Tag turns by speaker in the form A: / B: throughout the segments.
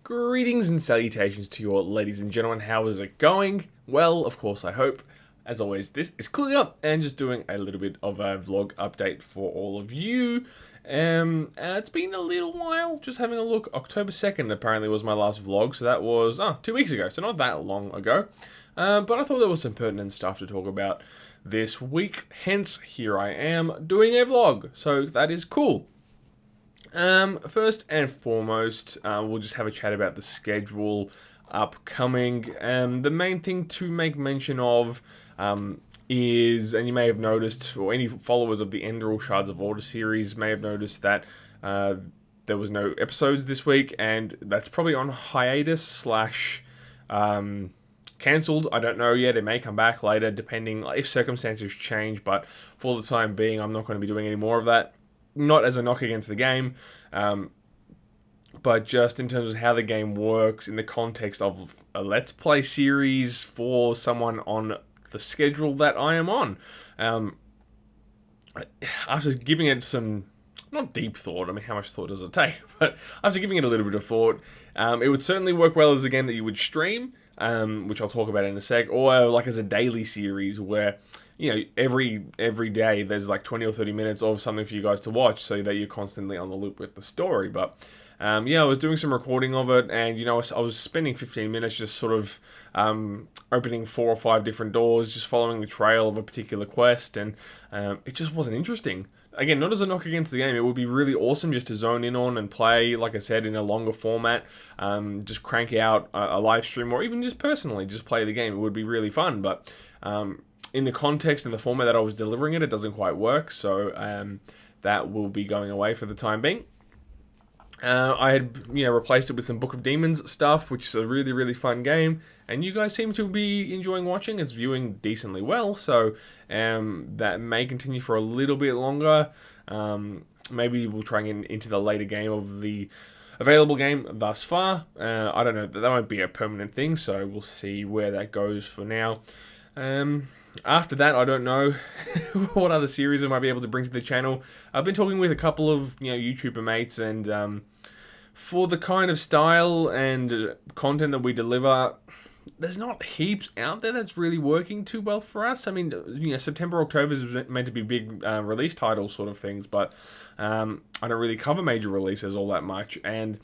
A: Greetings and salutations to you all, ladies and gentlemen. How is it going? Well, of course, I hope. As always, this is Klo0ga and just doing a little bit of a vlog update for all of you. It's been a little while, just having a look. October 2nd apparently was my last vlog, so that was 2 weeks ago, so not that long ago. But I thought there was some pertinent stuff to talk about this week, hence here I am doing a vlog, so that is cool. First and foremost, we'll just have a chat about the schedule upcoming. The main thing to make mention of is, and you may have noticed, or any followers of the Inderal Shards of Order series may have noticed that there was no episodes this week, and that's probably on hiatus / cancelled. I don't know yet. It may come back later, depending if circumstances change, but for the time being, I'm not going to be doing any more of that. Not as a knock against the game, but just in terms of how the game works in the context of a Let's Play series for someone on the schedule that I am on. After giving it some, not deep thought, I mean, how much thought does it take? But after giving it a little bit of thought, it would certainly work well as a game that you would stream, which I'll talk about in a sec, or like as a daily series where, you know, every day there's like 20 or 30 minutes of something for you guys to watch so that you're constantly on the loop with the story. But yeah, I was doing some recording of it, and you know, I was spending 15 minutes just sort of opening 4 or 5 different doors, just following the trail of a particular quest, and it just wasn't interesting. Again, not as a knock against the game, it would be really awesome just to zone in on and play, like I said, in a longer format, just crank out a live stream, or even just personally just play the game. It would be really fun, but in the context and the format that I was delivering it, it doesn't quite work, so that will be going away for the time being. I had, replaced it with some Book of Demons stuff, which is a really, really fun game, and you guys seem to be enjoying watching. It's viewing decently well, so that may continue for a little bit longer. Maybe we'll try and get into the later game of the available game thus far. I don't know, that might be a permanent thing, so we'll see where that goes for now. After that, I don't know what other series I might be able to bring to the channel. I've been talking with a couple of YouTuber mates, and for the kind of style and content that we deliver, there's not heaps out there that's really working too well for us. I mean, September, October is meant to be big release title sort of things, but I don't really cover major releases all that much, and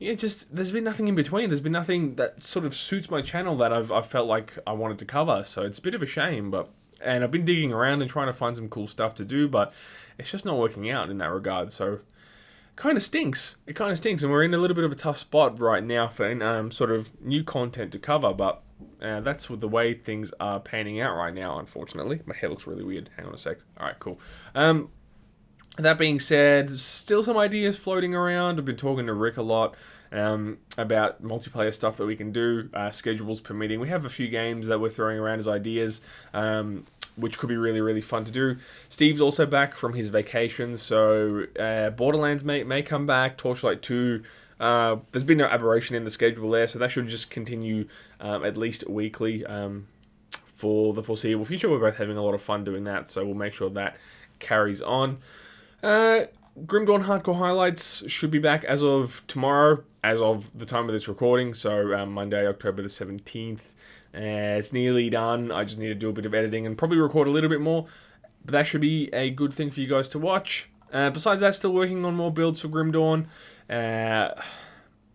A: there's been nothing in between. There's been nothing that sort of suits my channel that I've felt like I wanted to cover. So it's a bit of a shame, and I've been digging around and trying to find some cool stuff to do, but it's just not working out in that regard. So kind of stinks. It kind of stinks, and we're in a little bit of a tough spot right now for sort of new content to cover, but that's the way things are panning out right now, unfortunately. My hair looks really weird. Hang on a sec. All right, cool. That being said, still some ideas floating around. I've been talking to Rick a lot about multiplayer stuff that we can do, schedules permitting. We have a few games that we're throwing around as ideas, which could be really, really fun to do. Steve's also back from his vacation, so Borderlands may come back. Torchlight 2, there's been no aberration in the schedule there, so that should just continue at least weekly for the foreseeable future. We're both having a lot of fun doing that, so we'll make sure that carries on. Grim Dawn Hardcore Highlights should be back as of tomorrow, as of the time of this recording, so Monday, October the 17th. It's nearly done. I just need to do a bit of editing and probably record a little bit more, but that should be a good thing for you guys to watch. Besides that, still working on more builds for Grim Dawn. And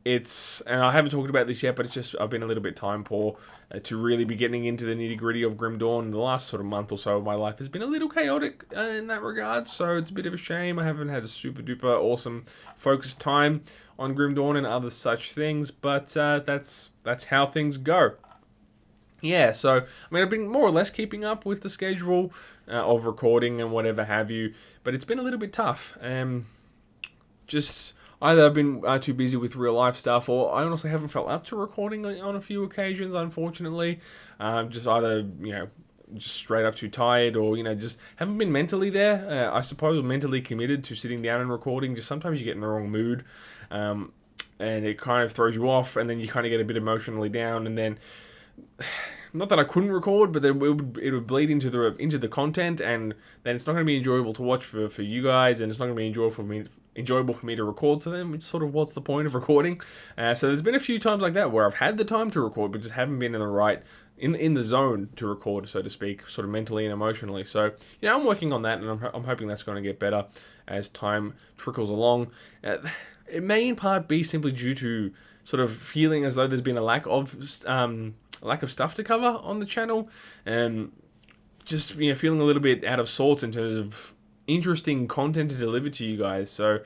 A: I haven't talked about this yet, but it's just I've been a little bit time poor to really be getting into the nitty-gritty of Grim Dawn. The last sort of month or so of my life has been a little chaotic in that regard, so it's a bit of a shame. I haven't had a super-duper awesome focused time on Grim Dawn and other such things, but that's how things go. Yeah, so, I mean, I've been more or less keeping up with the schedule of recording and whatever have you, but it's been a little bit tough. Either I've been too busy with real life stuff, or I honestly haven't felt up to recording on a few occasions, unfortunately. Just either, just straight up too tired, or, just haven't been mentally there. I suppose mentally committed to sitting down and recording. Just sometimes you get in the wrong mood, and it kind of throws you off, and then you kind of get a bit emotionally down, and then not that I couldn't record, but then it would bleed into the content, and then it's not going to be enjoyable to watch for you guys, and it's not going to be enjoyable for me to record to them, which sort of what's the point of recording. So there's been a few times like that where I've had the time to record, but just haven't been in the right in the zone to record, so to speak, sort of mentally and emotionally. So I'm working on that, and I'm hoping that's going to get better as time trickles along. It may in part be simply due to sort of feeling as though there's been a lack of stuff to cover on the channel, and just feeling a little bit out of sorts in terms of interesting content to deliver to you guys. So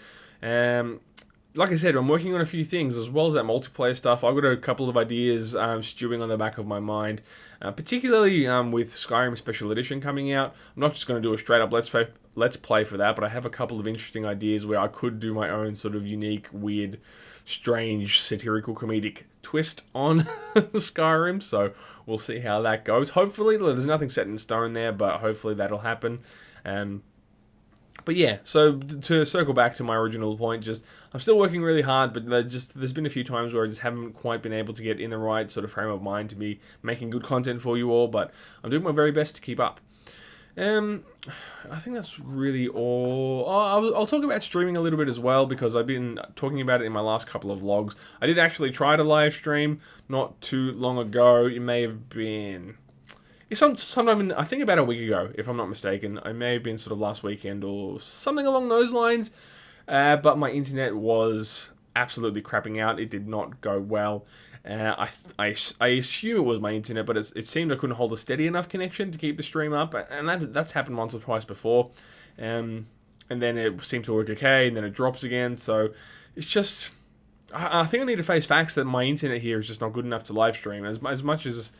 A: like I said, I'm working on a few things as well as that multiplayer stuff. I've got a couple of ideas stewing on the back of my mind, particularly with Skyrim Special Edition coming out. I'm not just going to do a straight up let's play for that, but I have a couple of interesting ideas where I could do my own sort of unique, weird, strange, satirical, comedic twist on Skyrim. So we'll see how that goes. Hopefully, there's nothing set in stone there, but hopefully that'll happen. But yeah, so to circle back to my original point, I'm still working really hard, but there's been a few times where I just haven't quite been able to get in the right sort of frame of mind to be making good content for you all, but I'm doing my very best to keep up. I think that's really all. I'll talk about streaming a little bit as well, because I've been talking about it in my last couple of vlogs. I did actually try to live stream not too long ago. It may have been sometime I think about a week ago, if I'm not mistaken. I may have been sort of last weekend or something along those lines. But my internet was absolutely crapping out. It did not go well. I assume it was my internet, but it seemed I couldn't hold a steady enough connection to keep the stream up, and that's happened once or twice before. And then it seemed to work okay, and then it drops again. So it's just, I think I need to face facts that my internet here is just not good enough to live stream as much as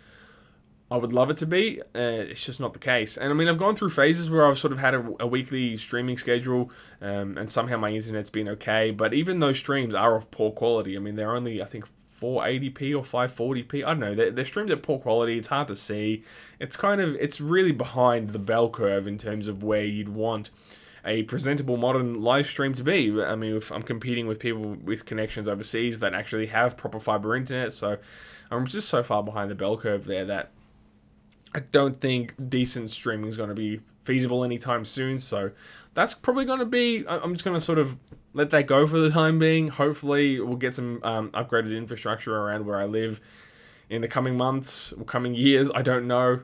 A: I would love it to be. It's just not the case. And I mean, I've gone through phases where I've sort of had a weekly streaming schedule, and somehow my internet's been okay. But even those streams are of poor quality. I mean, they're only, I think, 480p or 540p. I don't know. They're streamed at poor quality. It's hard to see. It's really behind the bell curve in terms of where you'd want a presentable modern live stream to be. I mean, if I'm competing with people with connections overseas that actually have proper fiber internet, so I'm just so far behind the bell curve there that I don't think decent streaming is going to be feasible anytime soon. So that's probably going to be, I'm just going to sort of let that go for the time being. Hopefully we'll get some upgraded infrastructure around where I live in the coming months or coming years. I don't know.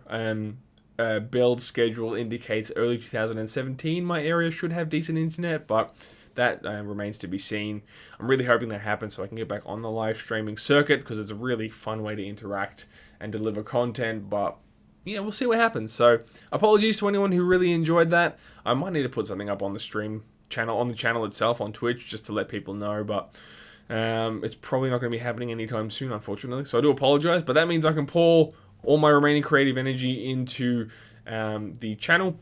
A: Build schedule indicates early 2017 my area should have decent internet, but that remains to be seen. I'm really hoping that happens so I can get back on the live streaming circuit, because it's a really fun way to interact and deliver content. But yeah, we'll see what happens. So apologies to anyone who really enjoyed that. I might need to put something up on the stream channel, on the channel itself on Twitch, just to let people know, but it's probably not going to be happening anytime soon, unfortunately. So I do apologize, but that means I can pour all my remaining creative energy into the channel,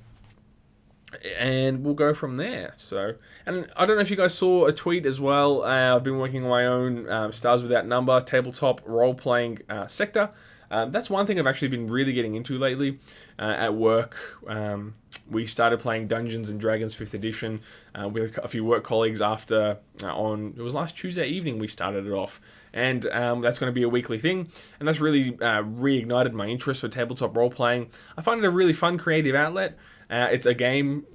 A: and we'll go from there. So, and I don't know if you guys saw a tweet as well. I've been working on my own Stars Without Number tabletop role-playing sector. That's one thing I've actually been really getting into lately at work. We started playing Dungeons and Dragons 5th edition with a few work colleagues after it was last Tuesday evening we started it off. And that's going to be a weekly thing. And that's really reignited my interest for tabletop role-playing. I find it a really fun creative outlet. It's a game,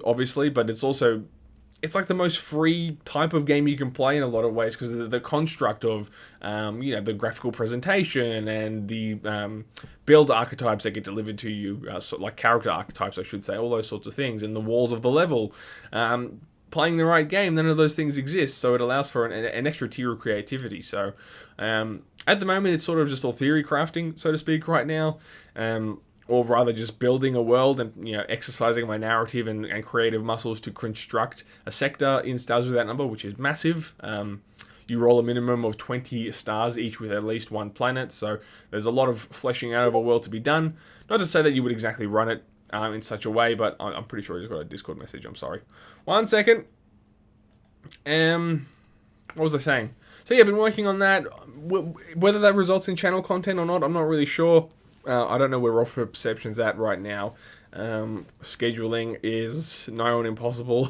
A: obviously, but it's like the most free type of game you can play in a lot of ways, because the construct of, the graphical presentation and the build archetypes that get delivered to you, like character archetypes, I should say, all those sorts of things, and the walls of the level. Playing the right game, none of those things exist, so it allows for an extra tier of creativity. So at the moment, it's sort of just all theory crafting, so to speak, right now. Or rather just building a world and exercising my narrative and creative muscles to construct a sector in Stars Without Number, which is massive. You roll a minimum of 20 stars each with at least one planet, so there's a lot of fleshing out of a world to be done. Not to say that you would exactly run it in such a way, but I'm pretty sure I just got a Discord message. I'm sorry. 1 second. What was I saying? So yeah, I've been working on that. Whether that results in channel content or not, I'm not really sure. I don't know where Offer Perception's at right now. Scheduling is nigh on impossible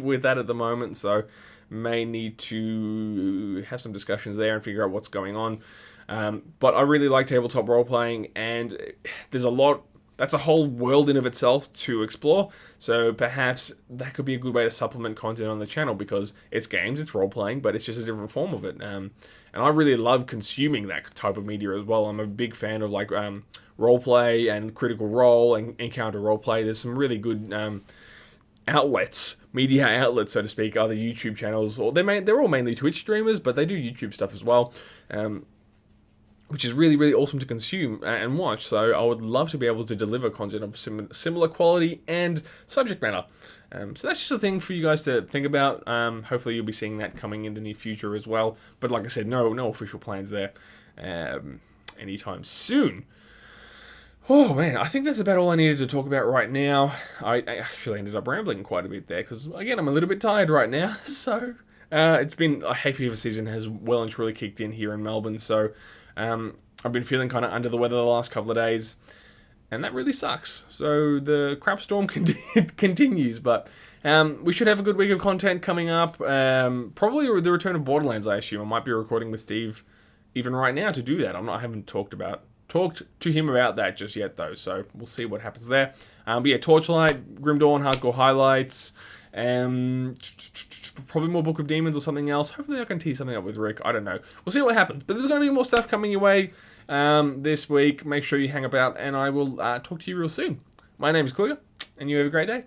A: with that at the moment, so may need to have some discussions there and figure out what's going on. But I really like tabletop role-playing, and there's a lot... That's a whole world in of itself to explore, so perhaps that could be a good way to supplement content on the channel, because it's games, it's role-playing, but it's just a different form of it. And I really love consuming that type of media as well. I'm a big fan of like roleplay and Critical Role and Encounter Roleplay. There's some really good outlets, media outlets, so to speak, other YouTube channels, or they're all mainly Twitch streamers, but they do YouTube stuff as well. Which is really, really awesome to consume and watch. So I would love to be able to deliver content of similar quality and subject matter. So that's just a thing for you guys to think about. Hopefully you'll be seeing that coming in the near future as well. But like I said, no official plans there anytime soon. Oh man, I think that's about all I needed to talk about right now. I actually ended up rambling quite a bit there because, again, I'm a little bit tired right now. So it's been... hay fever season has well and truly kicked in here in Melbourne. So... I've been feeling kind of under the weather the last couple of days, and that really sucks. So the crap storm continues, but we should have a good week of content coming up. Probably the return of Borderlands, I assume. I might be recording with Steve even right now to do that. I haven't talked to him about that just yet, though, so we'll see what happens there. But yeah, Torchlight, Grim Dawn, Hardcore Highlights, probably more Book of Demons or something else. Hopefully I can tee something up with Rick. I don't know. We'll see what happens. But there's going to be more stuff coming your way this week. Make sure you hang about, and I will talk to you real soon. My name is Klo0ga, and you have a great day.